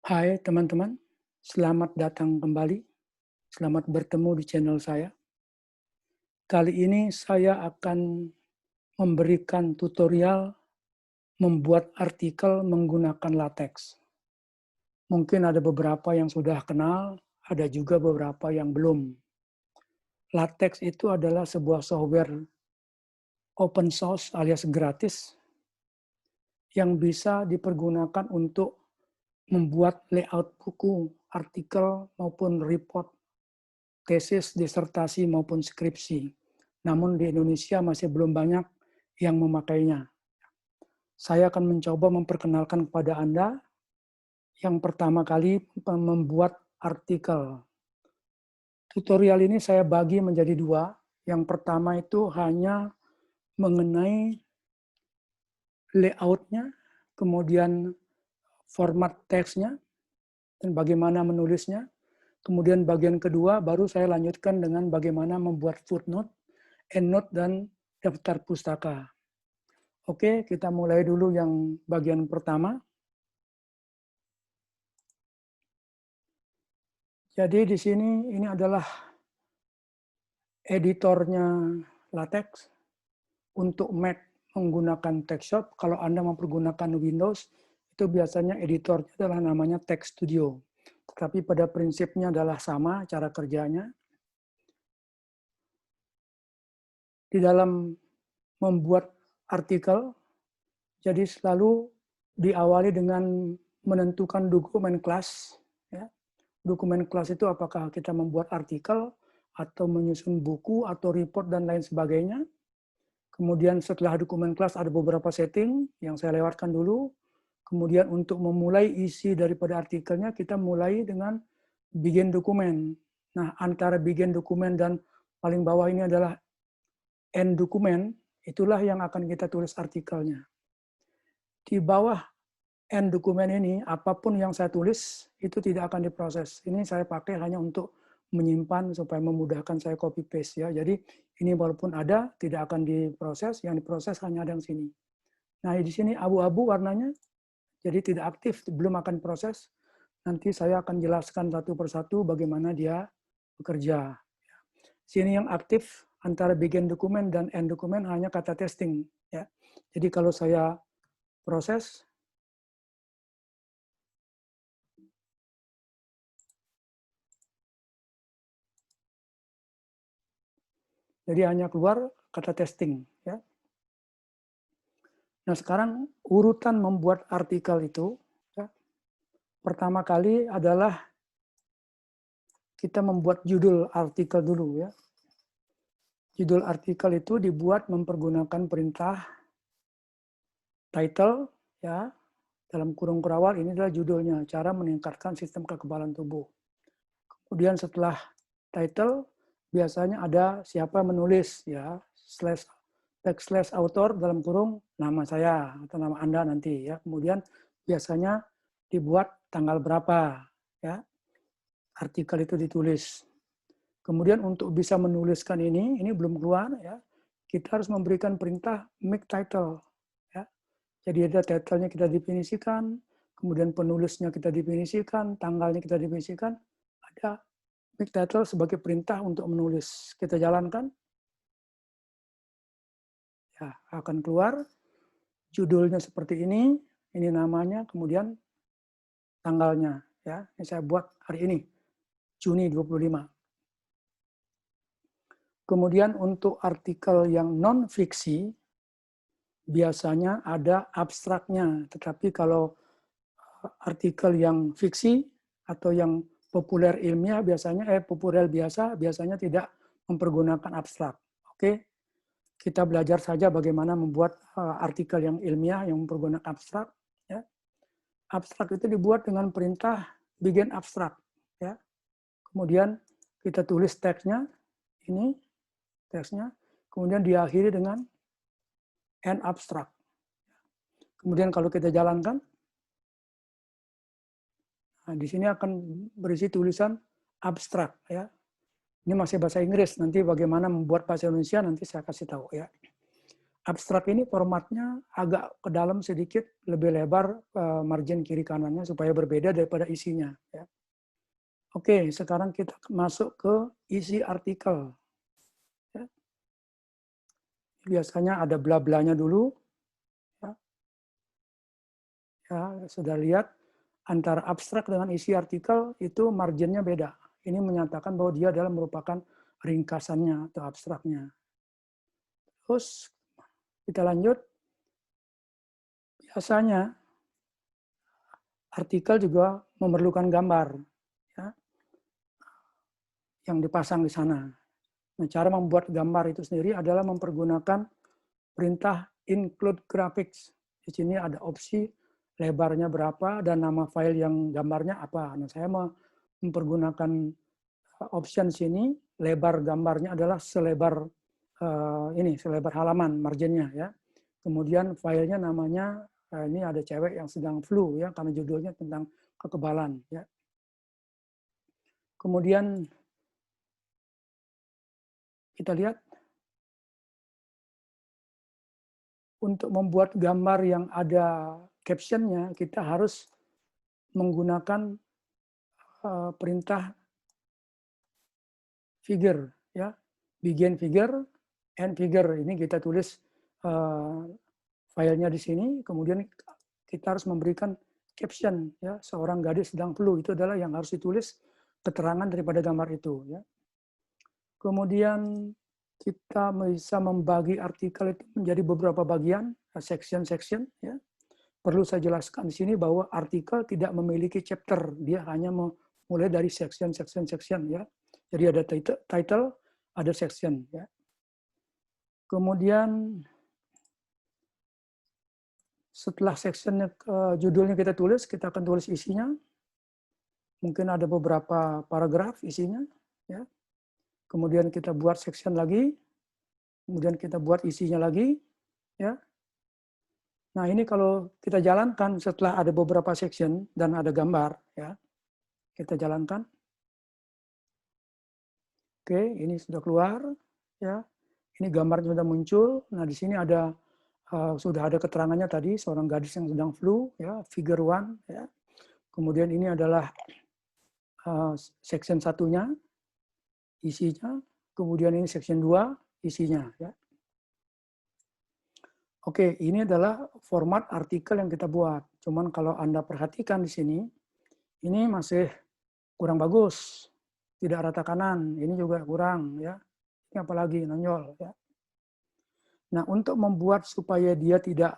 Hai teman-teman, selamat datang kembali. Selamat bertemu di channel saya. Kali ini saya akan memberikan tutorial membuat artikel menggunakan latex. Mungkin ada beberapa yang sudah kenal, ada juga beberapa yang belum. Latex itu adalah sebuah software open source alias gratis yang bisa dipergunakan untuk membuat layout buku, artikel, maupun report, tesis, disertasi, maupun skripsi. Namun di Indonesia masih belum banyak yang memakainya. Saya akan mencoba memperkenalkan kepada Anda yang pertama kali membuat artikel. Tutorial ini saya bagi menjadi dua. Yang pertama itu hanya mengenai layoutnya, kemudian format teksnya, dan bagaimana menulisnya. Kemudian bagian kedua baru saya lanjutkan dengan bagaimana membuat footnote, endnote, dan daftar pustaka. Oke, kita mulai dulu yang bagian pertama. Jadi di sini ini adalah editornya LaTeX. Untuk Mac menggunakan TextShop, kalau Anda mempergunakan Windows, itu biasanya editornya adalah namanya Text Studio. Tetapi pada prinsipnya adalah sama cara kerjanya. Di dalam membuat artikel, jadi selalu diawali dengan menentukan dokumen kelas. Ya. Dokumen kelas itu apakah kita membuat artikel, atau menyusun buku, atau report, dan lain sebagainya. Kemudian setelah dokumen kelas ada beberapa setting yang saya lewatkan dulu. Kemudian untuk memulai isi daripada artikelnya, kita mulai dengan bikin dokumen. Nah, antara bikin dokumen dan paling bawah ini adalah end dokumen, itulah yang akan kita tulis artikelnya. Di bawah end dokumen ini, apapun yang saya tulis, itu tidak akan diproses. Ini saya pakai hanya untuk menyimpan supaya memudahkan saya copy paste ya. Jadi ini walaupun ada, tidak akan diproses, yang diproses hanya ada yang sini. Nah di sini abu-abu warnanya, jadi tidak aktif, belum akan proses. Nanti saya akan jelaskan satu persatu bagaimana dia bekerja. Sini yang aktif antara bikin dokumen dan end dokumen hanya kata testing. Ya. Jadi kalau saya proses, jadi hanya keluar kata testing. Ya. Nah sekarang urutan membuat artikel itu, ya, pertama kali adalah kita membuat judul artikel dulu ya. Judul artikel itu dibuat mempergunakan perintah title ya. Dalam kurung kerawal ini adalah judulnya, cara meningkatkan sistem kekebalan tubuh. Kemudian setelah title biasanya ada siapa menulis ya, backslash author dalam kurung nama saya atau nama Anda nanti ya. Kemudian biasanya dibuat tanggal berapa ya artikel itu ditulis. Kemudian untuk bisa menuliskan ini belum keluar ya, kita harus memberikan perintah make title ya. Jadi ada title-nya kita definisikan, kemudian penulisnya kita definisikan, tanggalnya kita definisikan, ada make title sebagai perintah untuk menulis. Kita jalankan. Ya, akan keluar judulnya seperti ini namanya, kemudian tanggalnya ya. Ini saya buat hari ini, Juni 25. Kemudian untuk artikel yang non-fiksi, biasanya ada abstraknya. Tetapi kalau artikel yang fiksi atau yang populer ilmiah biasanya, populer biasa, biasanya tidak mempergunakan abstrak. Oke, kita belajar saja bagaimana membuat artikel yang ilmiah yang mempergunakan abstrak. Ya. Abstrak itu dibuat dengan perintah bikin abstrak. Ya. Kemudian kita tulis teksnya, ini teksnya, kemudian diakhiri dengan end abstract. Kemudian kalau kita jalankan, nah di sini akan berisi tulisan abstrak ya. Ini masih bahasa Inggris, nanti bagaimana membuat bahasa Indonesia nanti saya kasih tahu ya. abstrak ini formatnya agak ke dalam sedikit, lebih lebar margin kiri kanannya supaya berbeda daripada isinya. Ya. Oke, sekarang kita masuk ke isi artikel. Ya. Biasanya ada bla-blanya dulu. Ya. Ya, sudah lihat antara abstrak dengan isi artikel itu marginnya beda. Ini menyatakan bahwa dia adalah merupakan ringkasannya atau abstraknya. Terus kita lanjut. Biasanya artikel juga memerlukan gambar ya, yang dipasang di sana. Nah, cara membuat gambar itu sendiri adalah mempergunakan perintah include graphics. Di sini ada opsi lebarnya berapa dan nama file yang gambarnya apa. Nah, saya mempergunakan option sini, lebar gambarnya adalah selebar selebar halaman marginnya ya. Kemudian filenya namanya ini ada cewek yang sedang flu ya karena judulnya tentang kekebalan ya. Kemudian kita lihat untuk membuat gambar yang ada captionnya kita harus menggunakan perintah figure ya, begin figure, end figure. Ini kita tulis filenya di sini, kemudian kita harus memberikan caption ya, seorang gadis sedang flu, itu adalah yang harus ditulis keterangan daripada gambar itu ya. Kemudian kita bisa membagi artikel itu menjadi beberapa bagian, section ya. Perlu saya jelaskan di sini bahwa artikel tidak memiliki chapter, dia hanya mulai dari section ya. Jadi ada title, ada section ya. Kemudian setelah sectionnya judulnya kita tulis, kita akan tulis isinya. Mungkin ada beberapa paragraf isinya ya. Kemudian kita buat section lagi, kemudian kita buat isinya lagi ya. Nah, ini kalau kita jalankan setelah ada beberapa section dan ada gambar ya. Kita jalankan. Oke, ini sudah keluar ya. Ini gambarnya sudah muncul. Nah, di sini ada sudah ada keterangannya tadi, seorang gadis yang sedang flu ya, figure 1 ya. Kemudian ini adalah section satunya, isinya. Kemudian ini section 2, isinya ya. Oke, ini adalah format artikel yang kita buat. Cuman kalau Anda perhatikan di sini, ini masih kurang bagus. Tidak rata kanan, ini juga kurang ya. Ini apalagi nonjol ya. Nah, untuk membuat supaya dia tidak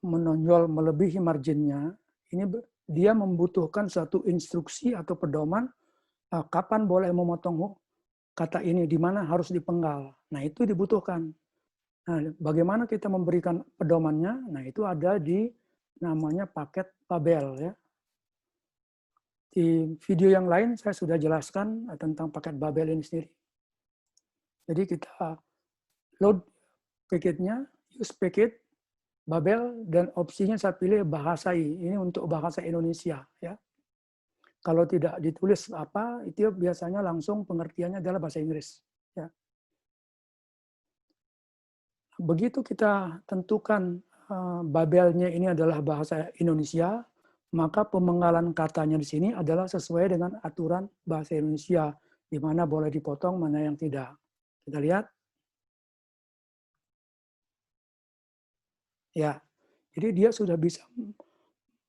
menonjol melebihi marginnya, ini dia membutuhkan suatu instruksi atau pedoman kapan boleh memotong kata ini, di mana harus dipenggal. Nah, itu dibutuhkan. Nah, bagaimana kita memberikan pedomannya? Nah, itu ada di namanya paket Babel ya. Di video yang lain saya sudah jelaskan tentang paket Babel ini sendiri. Jadi kita load paketnya, use paket Babel, dan opsinya saya pilih bahasa ini untuk bahasa Indonesia ya. Kalau tidak ditulis apa, itu biasanya langsung pengertiannya adalah bahasa Inggris ya. Begitu kita tentukan Babelnya ini adalah bahasa Indonesia, maka pemenggalan katanya di sini adalah sesuai dengan aturan bahasa Indonesia, di mana boleh dipotong, mana yang tidak. Kita lihat. Ya, jadi dia sudah bisa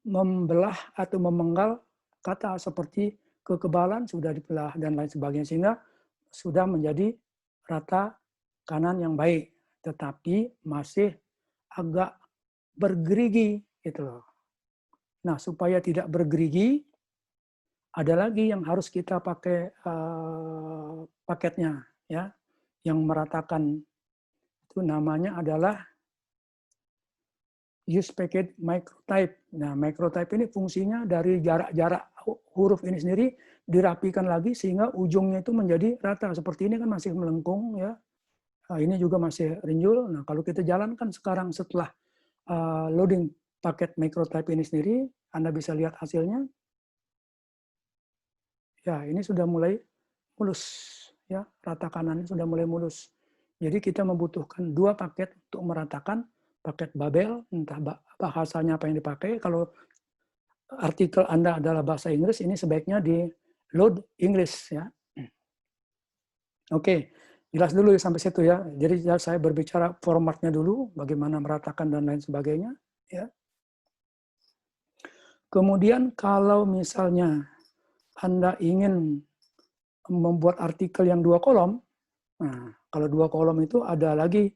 membelah atau memenggal kata seperti kekebalan sudah dibelah dan lain sebagainya, sehingga sudah menjadi rata kanan yang baik, tetapi masih agak bergerigi gitu loh. Nah, supaya tidak bergerigi, ada lagi yang harus kita pakai paketnya ya, yang meratakan. Itu namanya adalah use packet microtype. Nah, microtype ini fungsinya dari jarak-jarak huruf ini sendiri dirapikan lagi sehingga ujungnya itu menjadi rata. Seperti ini kan masih melengkung ya. Nah, ini juga masih rinjul. Nah, kalau kita jalankan sekarang setelah loading paket microtype ini sendiri, Anda bisa lihat hasilnya. Ya, ini sudah mulai mulus ya, rata kanannya sudah mulai mulus. Jadi kita membutuhkan 2 paket untuk meratakan, paket Babel, entah bahasanya apa yang dipakai. Kalau artikel Anda adalah bahasa Inggris, ini sebaiknya di load Inggris ya. Oke, jelas dulu sampai situ ya. Jadi saya berbicara formatnya dulu, bagaimana meratakan dan lain sebagainya. Ya. Kemudian kalau misalnya Anda ingin membuat artikel yang 2 kolom, nah kalau 2 kolom itu ada lagi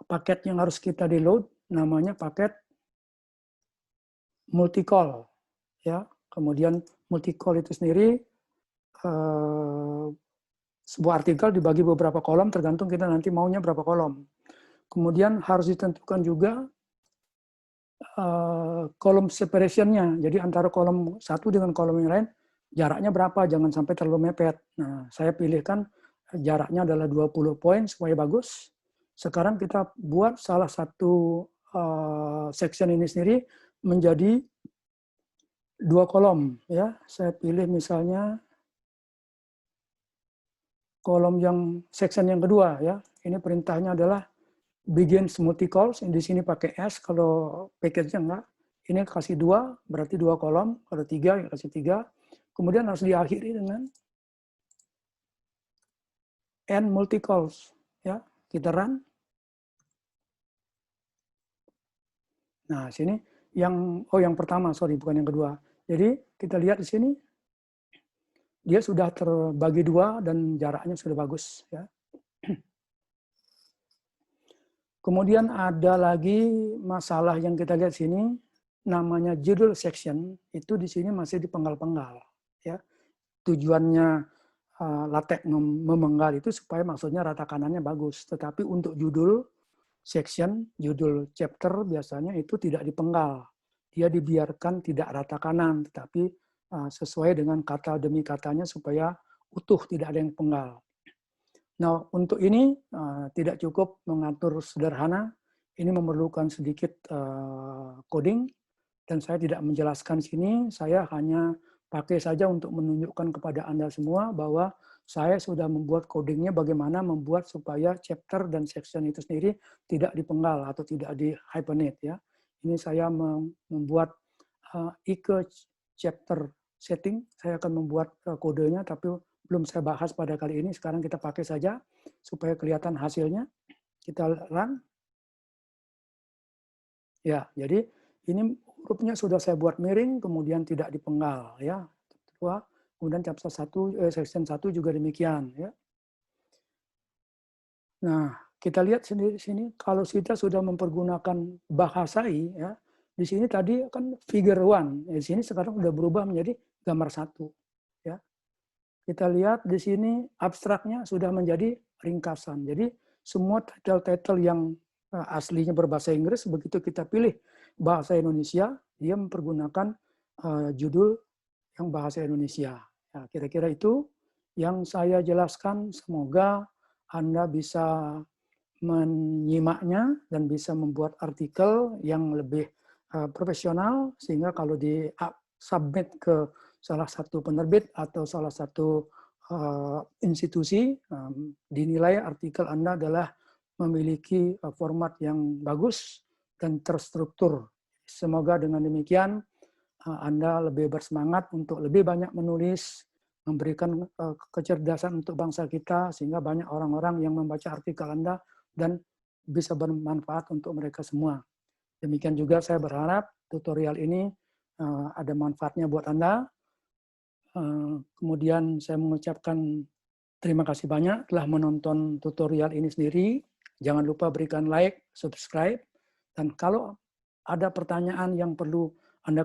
paket yang harus kita download, namanya paket multi-call. Ya. Kemudian multi-call itu sendiri sebuah artikel dibagi beberapa kolom, tergantung kita nanti maunya berapa kolom. Kemudian harus ditentukan juga kolom separation-nya. Jadi antara kolom satu dengan kolom yang lain, jaraknya berapa, jangan sampai terlalu mepet. Nah, saya pilihkan jaraknya adalah 20 poin supaya bagus. Sekarang kita buat salah satu section ini sendiri menjadi 2 kolom. Ya, saya pilih misalnya kolom yang section yang kedua ya. Ini perintahnya adalah begins multi-calls, di sini pakai S, kalau package-nya enggak. Ini kasih 2, berarti 2 kolom, kalau 3, ya kasih 3. Kemudian harus diakhiri dengan end multi-calls. Ya, kita run. Nah, sini yang pertama, sorry, bukan yang kedua. Jadi, kita lihat di sini, dia sudah terbagi 2 dan jaraknya sudah bagus. Ya. Kemudian ada lagi masalah yang kita lihat sini, namanya judul section, itu di sini masih dipenggal-penggal. Ya. Tujuannya LaTeX memenggal itu supaya maksudnya rata kanannya bagus. Tetapi untuk judul section, judul chapter biasanya itu tidak dipenggal. Dia dibiarkan tidak rata kanan, tetapi sesuai dengan kata demi katanya supaya utuh, tidak ada yang penggal. Nah, untuk ini tidak cukup mengatur sederhana, ini memerlukan sedikit coding, dan saya tidak menjelaskan sini, saya hanya pakai saja untuk menunjukkan kepada Anda semua bahwa saya sudah membuat codingnya bagaimana membuat supaya chapter dan section itu sendiri tidak dipenggal atau tidak di hyphenate. Ya. Ini saya membuat Ike chapter setting, saya akan membuat kodenya, tapi belum saya bahas pada kali ini. Sekarang kita pakai saja supaya kelihatan hasilnya. Kita run. Ya, jadi ini hurufnya sudah saya buat miring, kemudian tidak dipenggal. Ya, kemudian chapter 1, section 1 juga demikian. Ya. Nah, kita lihat sendiri sini, kalau kita sudah mempergunakan bahasa I, ya, di sini tadi kan figure 1, di sini sekarang sudah berubah menjadi gambar 1. Ya. Kita lihat di sini abstraknya sudah menjadi ringkasan. Jadi semua title-title yang aslinya berbahasa Inggris, begitu kita pilih bahasa Indonesia, dia mempergunakan judul yang bahasa Indonesia. Ya, kira-kira itu yang saya jelaskan. Semoga Anda bisa menyimaknya dan bisa membuat artikel yang lebih profesional, sehingga kalau di submit ke salah satu penerbit atau salah satu institusi, dinilai artikel Anda adalah memiliki format yang bagus dan terstruktur. Semoga dengan demikian Anda lebih bersemangat untuk lebih banyak menulis, memberikan kecerdasan untuk bangsa kita, sehingga banyak orang-orang yang membaca artikel Anda dan bisa bermanfaat untuk mereka semua. Demikian juga saya berharap tutorial ini ada manfaatnya buat Anda. Kemudian saya mengucapkan terima kasih banyak telah menonton tutorial ini sendiri. Jangan lupa berikan like, subscribe, dan kalau ada pertanyaan yang perlu Anda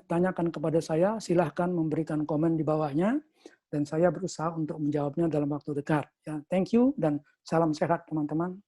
tanyakan kepada saya, silahkan memberikan komen di bawahnya, dan saya berusaha untuk menjawabnya dalam waktu dekat. Ya, thank you, dan salam sehat teman-teman.